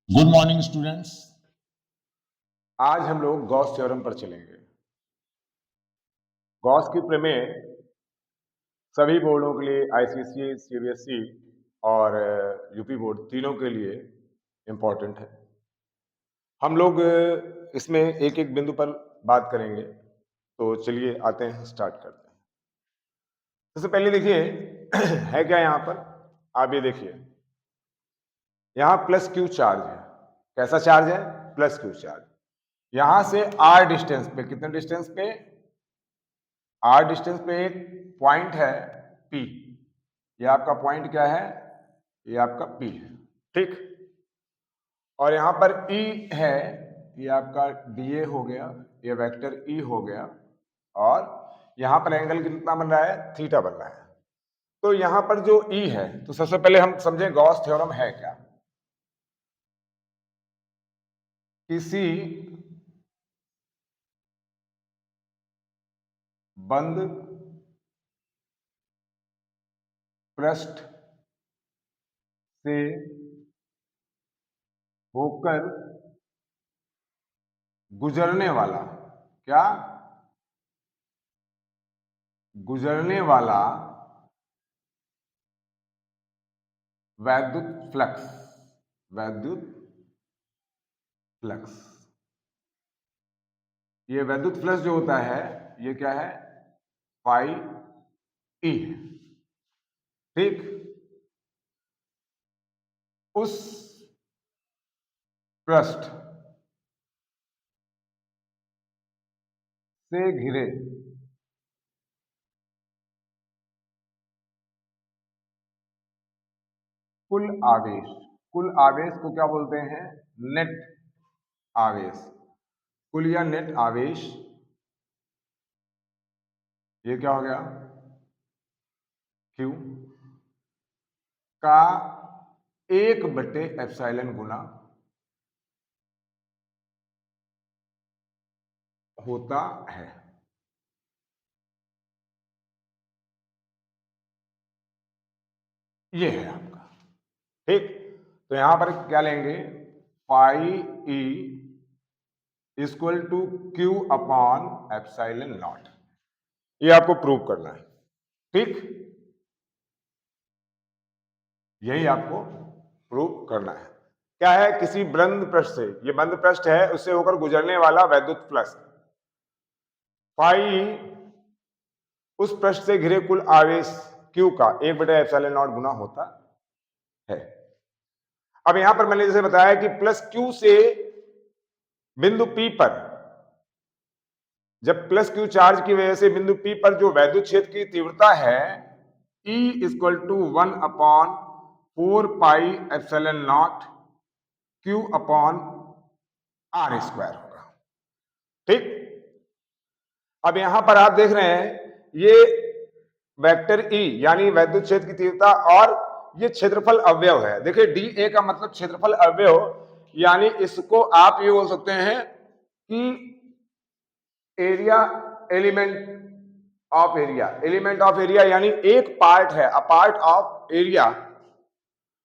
Good morning students. आज हम लोग गॉस थ्योरम पर चलेंगे। गॉस की प्रमेय सभी बोर्डों के लिए आईसीएसई, सीबीएसई और यूपी बोर्ड तीनों के लिए इम्पोर्टेंट है। हम लोग इसमें एक एक बिंदु पर बात करेंगे। तो चलिए आते हैं, स्टार्ट करते हैं। सबसे पहले देखिए है क्या यहाँ पर, आप ये देखिए यहाँ प्लस क्यू चार्ज है। कैसा चार्ज है? Plus Q charge. यहां से आर डिस्टेंस पे, कितने डिस्टेंस पे? आर डिस्टेंस पे एक पॉइंट है पी। ये आपका पॉइंट क्या है? ये आपका पी है, ठीक। और यहां पर ई है, ये आपका डीए हो गया, ये वेक्टर ई हो गया। और यहां पर एंगल कितना बन रहा है? थीटा बन रहा है। तो यहां पर जो ई है, तो सबसे पहले हम समझें गॉस थ्योरम है क्या। किसी बंद पृष्ठ से होकर गुजरने वाला, क्या? गुजरने वाला वैद्युत फ्लक्स, वैद्युत फ्लक्स। ये वैद्युत फ्लक्स जो होता है, ये क्या है? फाई ई है, ठीक। उस पृष्ठ से घिरे कुल आवेश, कुल आवेश को क्या बोलते हैं? नेट आवेश। कुल या नेट आवेश, ये क्या हो गया? क्यू का 1/एप्सिलॉन गुना होता है। ये है आपका, ठीक। तो यहां पर क्या लेंगे? Phi E equal to Q upon epsilon naught. ये आपको प्रूव करना है, ठीक। यही आपको प्रूव करना है। क्या है? किसी बंद पृष्ठ से, ये बंद पृष्ठ है, उससे होकर गुजरने वाला वैद्युत फ्लक्स फाई उस पृष्ठ से घिरे कुल आवेश क्यू का 1/एप्सिलॉन नॉट गुना होता है। अब यहां पर मैंने जैसे बताया कि प्लस क्यू से बिंदु पी पर, जब प्लस क्यू चार्ज की वजह से बिंदु पी पर जो वैद्युत क्षेत्र की तीव्रता है E equal to 1/4πε0 Q upon R square होगा, ठीक। अब यहां पर आप देख रहे हैं ये वेक्टर E यानी वैद्युत क्षेत्र की तीव्रता, और ये क्षेत्रफल अवयव है। देखिए डी ए का मतलब क्षेत्रफल अवयव, यानी इसको आप ये बोल सकते हैं कि area element of area, element of area यानी एक पार्ट है, a part of area,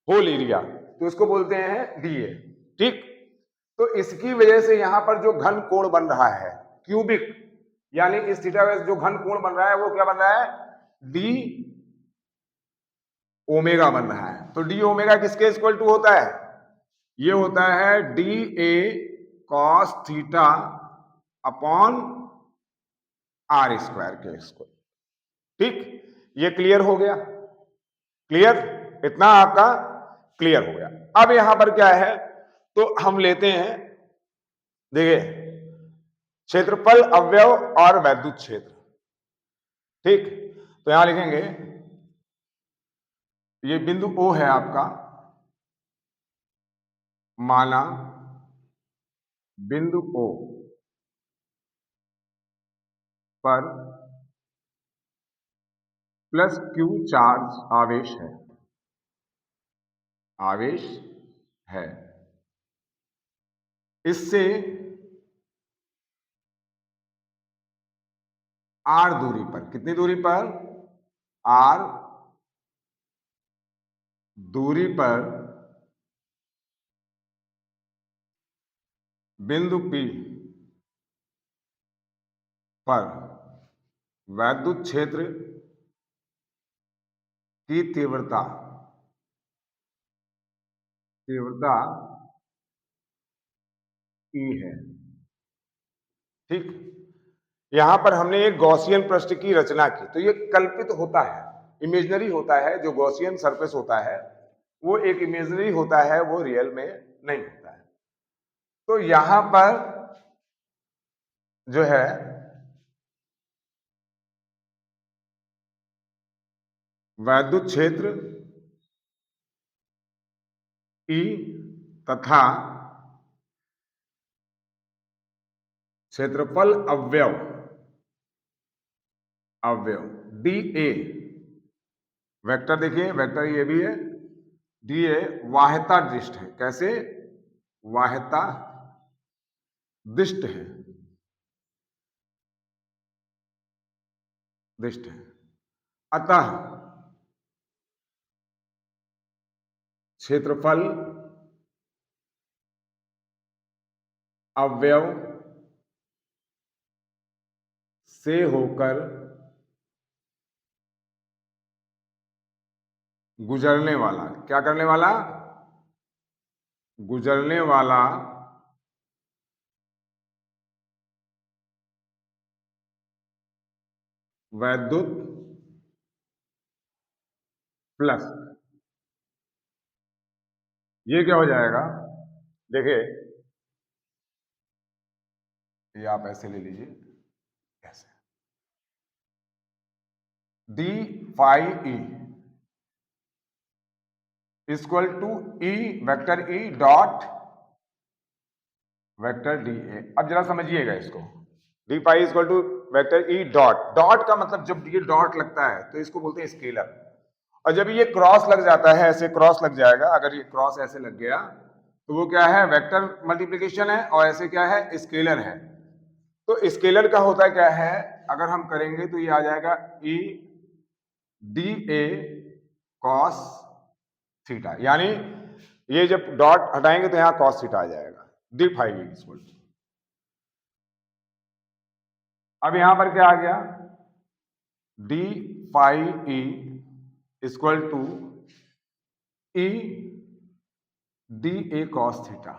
whole area, तो इसको बोलते हैं डीए, ठीक। तो इसकी वजह से यहां पर जो घन कोण बन रहा है क्यूबिक, यानी इस थीटा वजह से जो घन कोण बन रहा है वो क्या बन रहा है? डी ओमेगा बन रहा है। तो डी ओमेगा किसके इक्वल टू होता है? ये होता है D A cos theta upon R square के स्क्वायर, ठीक। ये क्लियर हो गया? क्लियर? इतना आपका क्लियर हो गया। अब यहां पर क्या है, तो हम लेते हैं, देखिए क्षेत्रफल अवयव और वैद्युत क्षेत्र, ठीक। तो यहां लिखेंगे ये बिंदु O है आपका, माना बिंदु O पर प्लस क्यू चार्ज आवेश है, आवेश है। इससे आर दूरी पर, कितनी दूरी पर? आर दूरी पर बिंदु P पर वैद्युत क्षेत्र की तीव्रता E है। ठीक, यहां पर हमने एक गॉसियन पृष्ठ की रचना की, तो ये कल्पित होता है, इमेजिनरी होता है। जो गॉसियन सरफेस होता है वो एक इमेजिनरी होता है, वो रियल में नहीं होता है। तो यहां पर जो है वैद्युत क्षेत्र E तथा क्षेत्रफल अवयव डी ए, वेक्टर देखिए, वेक्टर ये भी है, डी ए वाह्यता दृष्ट है। कैसे? वाह्यता दृष्ट है, दृष्ट है। अतः क्षेत्रफल अवयव से होकर गुजरने वाला, क्या करने वाला? गुजरने वाला वैद्युत प्लस, ये क्या हो जाएगा? देखिए, ये आप ऐसे ले लीजिए, ऐसे D phi E equal to E vector E dot vector D A. अब जरा समझिएगा इसको, D pi equal to vector E dot, dot का मतलब जब ये डॉट लगता है तो इसको बोलते हैं स्केलर, और जब ये क्रॉस लग जाता है, ऐसे क्रॉस लग जाएगा, अगर ये क्रॉस ऐसे लग गया तो वो क्या है? वेक्टर मल्टीप्लिकेशन है, और ऐसे क्या है? स्केलर है। तो स्केलर का होता है क्या है? अगर हम करेंगे तो ये आ जाएगा ई डी ए कॉस थीटा, यानी ये जब डॉट हटाएंगे तो यहां कॉस थीटा आ जाएगा, डी फाइव इक्वल टू। अब यहां पर क्या आ गया? D phi E equal to E D A cos theta,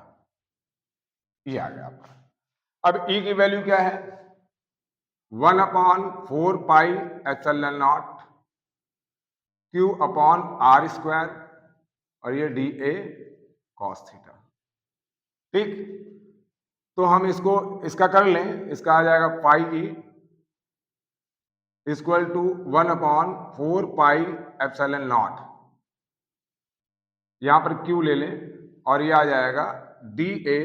ये आ गया आपका। अब ई की वैल्यू क्या है? 1/4 epsilon naught Q upon R square, और ये डी ए कॉस थीटा। ठीक, तो हम इसको इसका कर लें, इसका आ जाएगा pi E equal to 1/4 epsilon naught, यहां पर क्यू ले लें, और ये आ जाएगा D A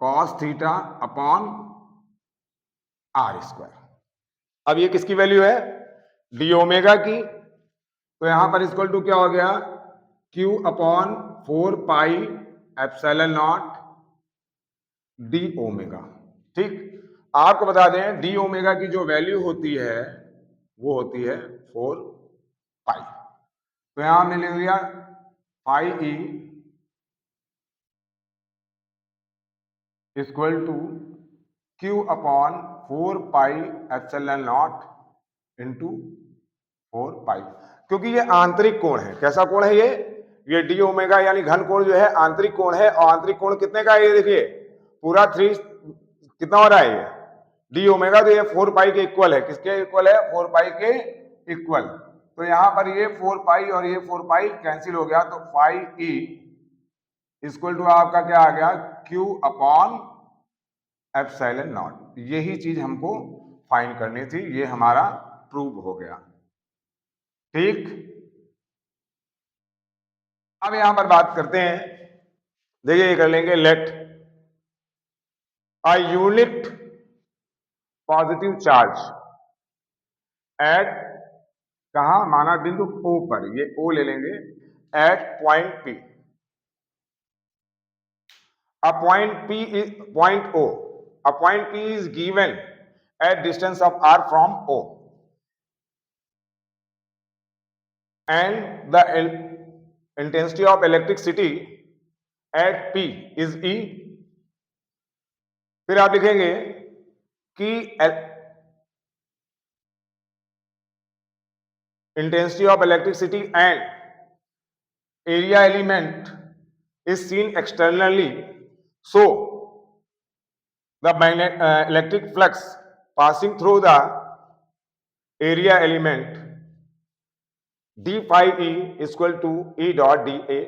cos theta upon R square. अब ये किसकी वैल्यू है? डी ओमेगा की, तो यहां पर इक्वल टू क्या हो गया? Q upon 4 epsilon not D omega. ठीक, आपको बता दें डी ओमेगा की जो वैल्यू होती है वो होती है 4 तो यहां हमने ले लिया pi E equal to Q upon 4 epsilon naught into 4, क्योंकि ये आंतरिक कोण है। कैसा कोण है ये डी ओमेगा यानी घन कोण जो है आंतरिक कोण है, और आंतरिक कोण कितने का है? ये देखिए पूरा 3 कितना हो रहा है ये डी ओमेगा, तो ये 4 के इक्वल है। किसके इक्वल है? 4 के इक्वल। तो यहां पर ये 4 और ये 4 कैंसिल हो गया, तो पाई ई इक्वल टू आपका क्या आ गया? Q upon epsilon not. यही चीज हमको फाइंड करनी थी, ये हमारा प्रूव हो गया। ठीक, अब यहां पर बात करते हैं, देखिए ये कर लेंगे, let a unit positive charge at, कहा? माना बिंदु O पर, ये O ले लेंगे, at point P, a point O, a point P is given at distance of r from O, and the intensity of electricity at P is E, फिर आप लिखेंगे कि intensity of electricity and area element is seen externally, so the electric flux passing through the area element d phi e is equal to E dot dA।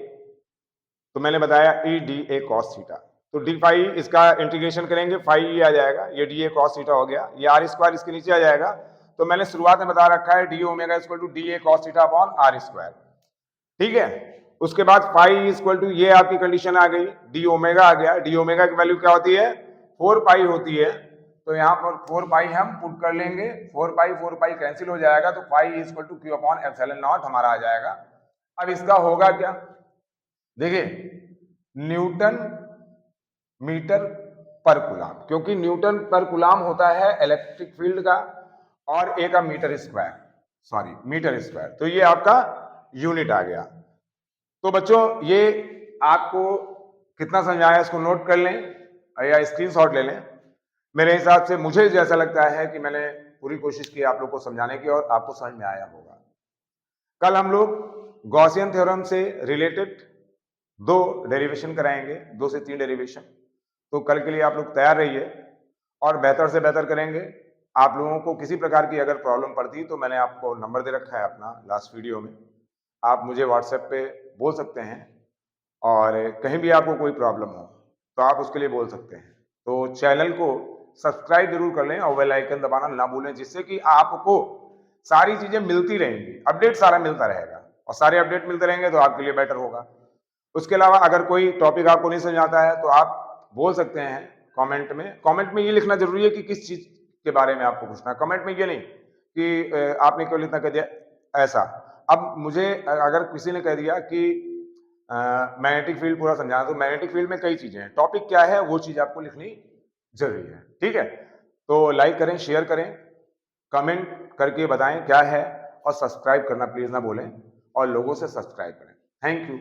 तो मैंने बताया E dA cos theta, तो D phi इसका integration करेंगे, phi E आ जाएगा, ये D A cos theta हो गया, ये आर स्क्वायर इसके नीचे आ जाएगा। तो मैंने शुरुआत में बता रखा है D omega equal to D A cos theta upon R square, ठीक है। उसके बाद फाई इक्वल टू, ये आपकी कंडीशन आ गई, डी ओमेगा आ गया, डी ओमेगा की वैल्यू क्या होती है 4 पाई होती है, तो यहाँ पर 4 पाई हम पुट कर लेंगे, 4 पाई कैंसिल हो जाएगा, तो phi equal to Q upon epsilon naught हमारा आ जाएगा। अब इसका होगा क्या, देखिए न्यूटन मीटर पर कूलाम, क्योंकि न्यूटन पर कूलाम होता है इलेक्ट्रिक फील्ड का, और ए का metre square, sorry metre square, तो ये आपका यूनिट आ गया। तो बच्चों ये आपको कितना समझाया इसको नोट कर लें या स्क्रीनशॉट ले लें। मेरे हिसाब से मुझे जैसा लगता है कि मैंने पूरी कोशिश की आप लोग को समझाने की, और आपको समझ में आया होगा। कल हम लोग गॉसियन थ्योरम से रिलेटेड 2 डेरिवेशन कराएंगे, 2 से 3 डेरिवेशन। तो कल के लिए आप लोग तैयार रहिए और बेहतर से बेहतर करेंगे। आप लोगों को किसी प्रकार की अगर प्रॉब्लम पड़ती तो मैंने आपको नंबर दे रखा है अपना लास्ट वीडियो में, आप मुझे व्हाट्सएप पे बोल सकते हैं, और कहीं भी आपको कोई प्रॉब्लम हो तो आप उसके लिए बोल सकते हैं। तो चैनल को सब्सक्राइब जरूर कर लें और बेल आइकन दबाना ना भूलें, जिससे कि आपको सारी चीजें मिलती रहेंगी, अपडेट सारा मिलता रहेगा, और सारे अपडेट मिलते रहेंगे तो आपके लिए बेटर होगा। उसके अलावा अगर कोई टॉपिक आपको नहीं समझ आता है तो आप बोल सकते हैं कमेंट में। कमेंट में ये लिखना जरूरी है कि किस चीज के बारे में आपको पूछना है, कमेंट में ये नहीं कि आपने क्यों इतना कह दिया ऐसा। अब मुझे अगर किसी ने कह दिया कि मैग्नेटिक फील्ड पूरा समझाना, तो मैग्नेटिक फील्ड में कई चीजें हैं, टॉपिक क्या है वो चीज आपको लिखनी जरूरी है, ठीक है। तो लाइक करें, शेयर करें, कमेंट करके बताएं क्या है, और सब्सक्राइब करना प्लीज ना भूलें, और लोगों से सब्सक्राइब करें। Thank you.